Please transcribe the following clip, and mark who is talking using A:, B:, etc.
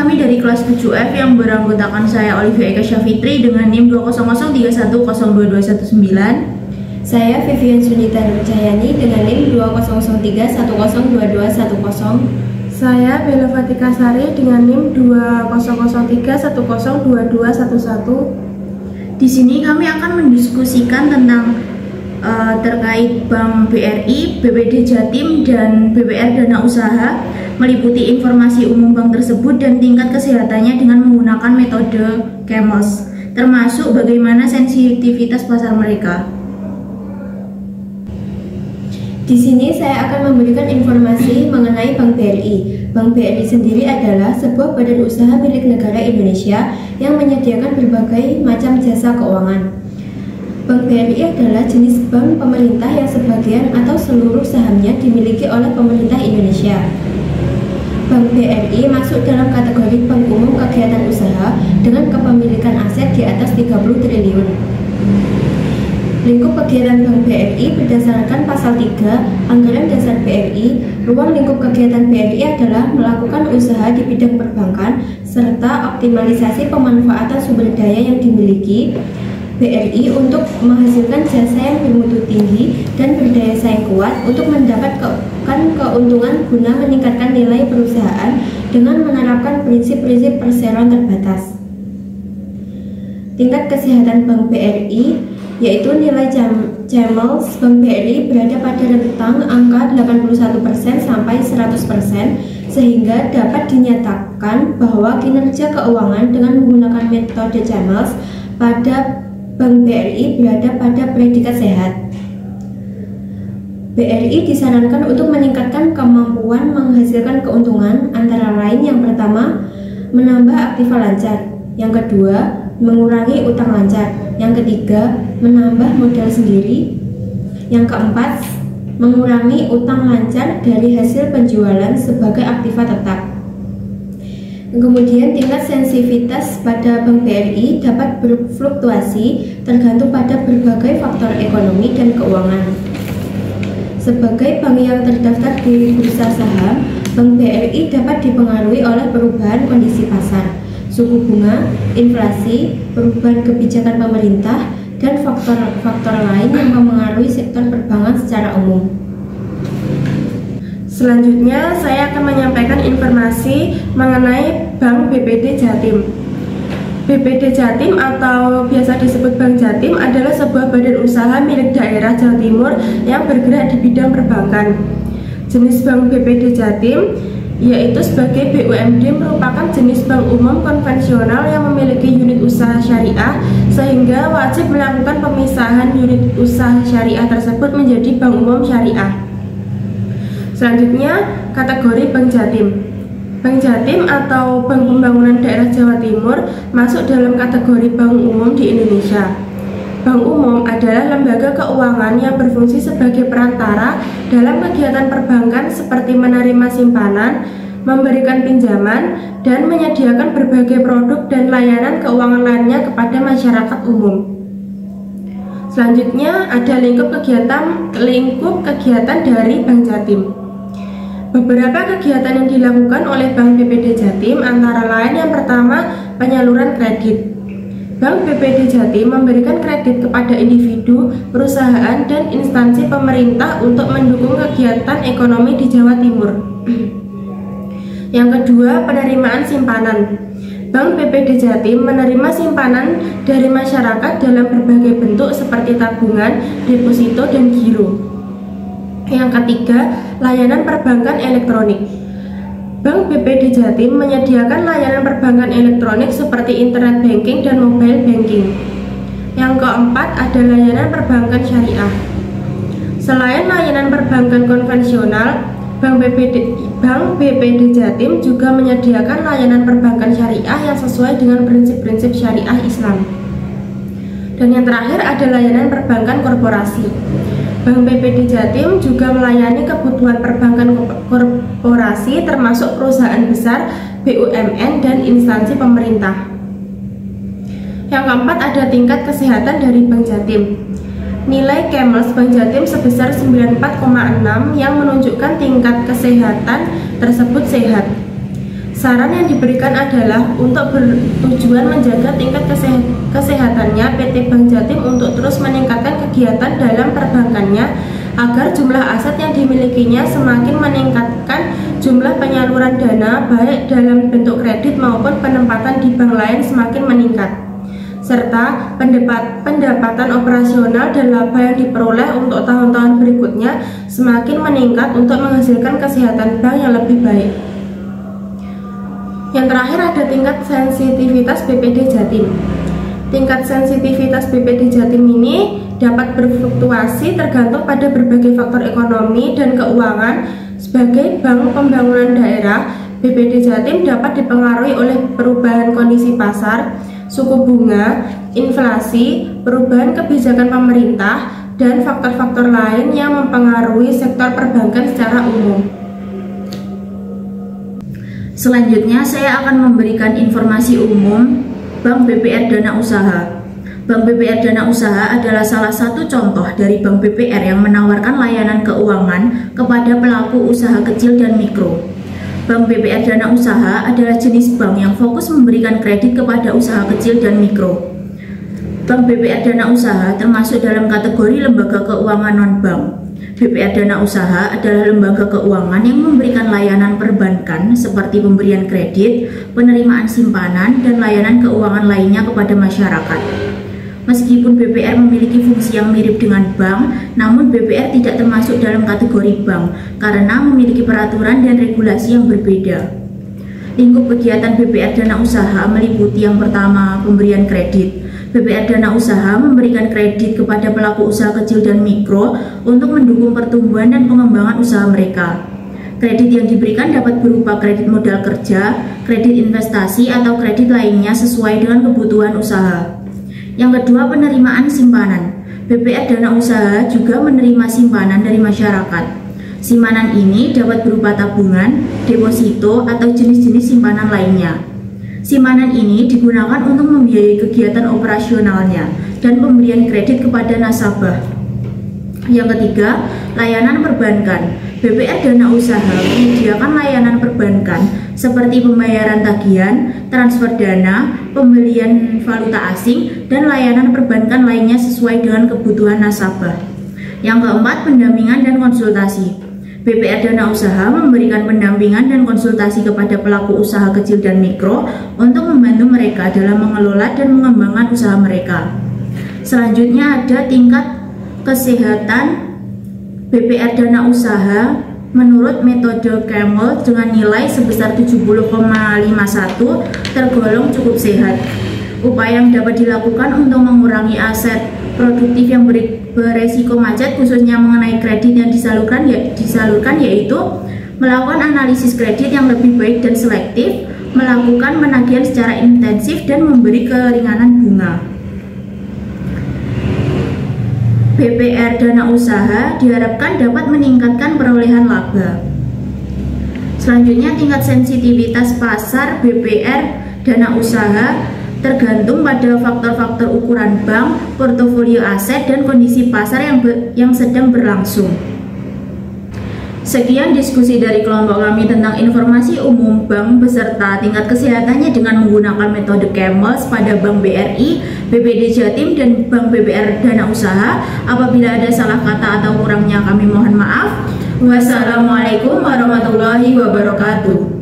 A: kami dari kelas 7F yang beranggotakan saya Olivia Eka Syafitri dengan NIM 20031022119.
B: Saya Vivian Sunita Nurjayani dengan NIM 20031022210.
C: Saya Bella Fatika Sari dengan NIM 20031022211.
A: Di sini kami akan mendiskusikan tentang terkait Bank BRI, BPD Jatim, dan BPR Dana Usaha, meliputi informasi umum bank tersebut dan tingkat kesehatannya dengan menggunakan metode CAMELS, termasuk bagaimana sensitivitas pasar mereka.
B: Di sini saya akan memberikan informasi mengenai Bank BRI. Bank BRI sendiri adalah sebuah badan usaha milik negara Indonesia yang menyediakan berbagai macam jasa keuangan. Bank BRI adalah jenis bank pemerintah yang sebagian atau seluruh sahamnya dimiliki oleh pemerintah Indonesia. Bank BRI masuk dalam kategori bank umum kegiatan usaha dengan kepemilikan aset di atas 30 triliun. Lingkup kegiatan Bank BRI berdasarkan pasal 3 Anggaran Dasar BRI, ruang lingkup kegiatan BRI adalah melakukan usaha di bidang perbankan serta optimalisasi pemanfaatan sumber daya yang dimiliki BRI untuk menghasilkan jasa yang bermutu tinggi dan berdaya saing kuat untuk mendapatkan keuntungan guna meningkatkan nilai perusahaan dengan menerapkan prinsip-prinsip perseroan terbatas. Tingkat kesehatan Bank BRI yaitu nilai CAMELS Bank BRI berada pada rentang angka 81% sampai 100% sehingga dapat dinyatakan bahwa kinerja keuangan dengan menggunakan metode CAMELS pada Bank BRI berada pada predikat sehat. BRI disarankan untuk meningkatkan kemampuan menghasilkan keuntungan antara lain yang pertama, menambah aktiva lancar, yang kedua, mengurangi utang lancar, yang ketiga, menambah modal sendiri, yang keempat, mengurangi utang lancar dari hasil penjualan sebagai aktiva tetap. Kemudian tingkat sensitivitas pada Bank BRI dapat berfluktuasi tergantung pada berbagai faktor ekonomi dan keuangan. Sebagai bank yang terdaftar di bursa saham, Bank BRI dapat dipengaruhi oleh perubahan kondisi pasar, suku bunga, inflasi, perubahan kebijakan pemerintah, dan faktor-faktor lain yang memengaruhi sektor perbankan secara umum.
C: Selanjutnya, saya akan menyampaikan informasi mengenai Bank BPD Jatim. BPD Jatim atau biasa disebut Bank Jatim adalah sebuah badan usaha milik daerah Jawa Timur yang bergerak di bidang perbankan. Jenis Bank BPD Jatim yaitu sebagai BUMD merupakan jenis bank umum konvensional yang memiliki unit usaha syariah sehingga wajib melakukan pemisahan unit usaha syariah tersebut menjadi bank umum syariah. Selanjutnya, kategori Bank Jatim. Bank Jatim atau Bank Pembangunan Daerah Jawa Timur masuk dalam kategori bank umum di Indonesia. Bank umum adalah lembaga keuangan yang berfungsi sebagai perantara dalam kegiatan perbankan seperti menerima simpanan, memberikan pinjaman, dan menyediakan berbagai produk dan layanan keuangan lainnya kepada masyarakat umum. Selanjutnya ada lingkup kegiatan dari Bank Jatim. Beberapa kegiatan yang dilakukan oleh Bank BPD Jatim antara lain yang pertama, penyaluran kredit. Bank BPD Jatim memberikan kredit kepada individu, perusahaan, dan instansi pemerintah untuk mendukung kegiatan ekonomi di Jawa Timur. Yang kedua, penerimaan simpanan. Bank BPD Jatim menerima simpanan dari masyarakat dalam berbagai bentuk seperti tabungan, deposito, dan giro. Yang ketiga, layanan perbankan elektronik. Bank BPD Jatim menyediakan layanan perbankan elektronik seperti internet banking dan mobile banking. Yang keempat, ada layanan perbankan syariah. Selain layanan perbankan konvensional, Bank BPD Jatim juga menyediakan layanan perbankan syariah yang sesuai dengan prinsip-prinsip syariah Islam. Dan yang terakhir ada layanan perbankan korporasi. Bank BPD Jatim juga melayani kebutuhan perbankan korporasi termasuk perusahaan besar, BUMN, dan instansi pemerintah. Yang keempat ada tingkat kesehatan dari Bank Jatim. Nilai CAMELS Bank Jatim sebesar 94,6 yang menunjukkan tingkat kesehatan tersebut sehat. Saran yang diberikan adalah untuk bertujuan menjaga tingkat kesehatannya, PT Bank Jatim untuk terus meningkatkan kegiatan dalam perbankannya agar jumlah aset yang dimilikinya semakin meningkatkan jumlah penyaluran dana baik dalam bentuk kredit maupun penempatan di bank lain semakin meningkat, serta pendapatan operasional dan laba yang diperoleh untuk tahun-tahun berikutnya semakin meningkat untuk menghasilkan kesehatan bank yang lebih baik. Yang terakhir ada tingkat sensitivitas BPD Jatim. Tingkat sensitivitas BPD Jatim ini dapat berfluktuasi tergantung pada berbagai faktor ekonomi dan keuangan. Sebagai bank pembangunan daerah, BPD Jatim dapat dipengaruhi oleh perubahan kondisi pasar, suku bunga, inflasi, perubahan kebijakan pemerintah, dan faktor-faktor lain yang mempengaruhi sektor perbankan secara umum.
A: Selanjutnya saya akan memberikan informasi umum Bank BPR Dana Usaha. Bank BPR Dana Usaha adalah salah satu contoh dari Bank BPR yang menawarkan layanan keuangan kepada pelaku usaha kecil dan mikro. Bank BPR Dana Usaha adalah jenis bank yang fokus memberikan kredit kepada usaha kecil dan mikro. Bank BPR Dana Usaha termasuk dalam kategori lembaga keuangan non-bank. BPR Dana Usaha adalah lembaga keuangan yang memberikan layanan perbankan seperti pemberian kredit, penerimaan simpanan, dan layanan keuangan lainnya kepada masyarakat. Meskipun BPR memiliki fungsi yang mirip dengan bank, namun BPR tidak termasuk dalam kategori bank karena memiliki peraturan dan regulasi yang berbeda. Lingkup kegiatan BPR Dana Usaha meliputi yang pertama, pemberian kredit. BPR Dana Usaha memberikan kredit kepada pelaku usaha kecil dan mikro untuk mendukung pertumbuhan dan pengembangan usaha mereka. Kredit yang diberikan dapat berupa kredit modal kerja, kredit investasi, atau kredit lainnya sesuai dengan kebutuhan usaha. Yang kedua, penerimaan simpanan. BPR Dana Usaha juga menerima simpanan dari masyarakat. Simpanan ini dapat berupa tabungan, deposito, atau jenis-jenis simpanan lainnya. Simpanan ini digunakan untuk membiayai kegiatan operasionalnya dan pemberian kredit kepada nasabah. Yang ketiga, layanan perbankan. BPR Dana Usaha menyediakan layanan perbankan seperti pembayaran tagihan, transfer dana, pembelian valuta asing, dan layanan perbankan lainnya sesuai dengan kebutuhan nasabah. Yang keempat, pendampingan dan konsultasi. BPR Dana Usaha memberikan pendampingan dan konsultasi kepada pelaku usaha kecil dan mikro untuk membantu mereka dalam mengelola dan mengembangkan usaha mereka. Selanjutnya ada tingkat kesehatan BPR Dana Usaha menurut metode Camel dengan nilai sebesar 70,51 tergolong cukup sehat. Upaya yang dapat dilakukan untuk mengurangi aset produktif yang beresiko macet khususnya mengenai kredit yang disalurkan yaitu melakukan analisis kredit yang lebih baik dan selektif, melakukan penagihan secara intensif, dan memberi keringanan bunga. BPR Dana Usaha diharapkan dapat meningkatkan perolehan laba. Selanjutnya, tingkat sensitivitas pasar BPR Dana Usaha tergantung pada faktor-faktor ukuran bank, portofolio aset, dan kondisi pasar yang sedang berlangsung. Sekian diskusi dari kelompok kami tentang informasi umum bank beserta tingkat kesehatannya dengan menggunakan metode Camel pada Bank BRI, BPD Jatim, dan Bank BPR Dana Usaha. Apabila ada salah kata atau kurangnya kami mohon maaf. Wassalamualaikum warahmatullahi wabarakatuh.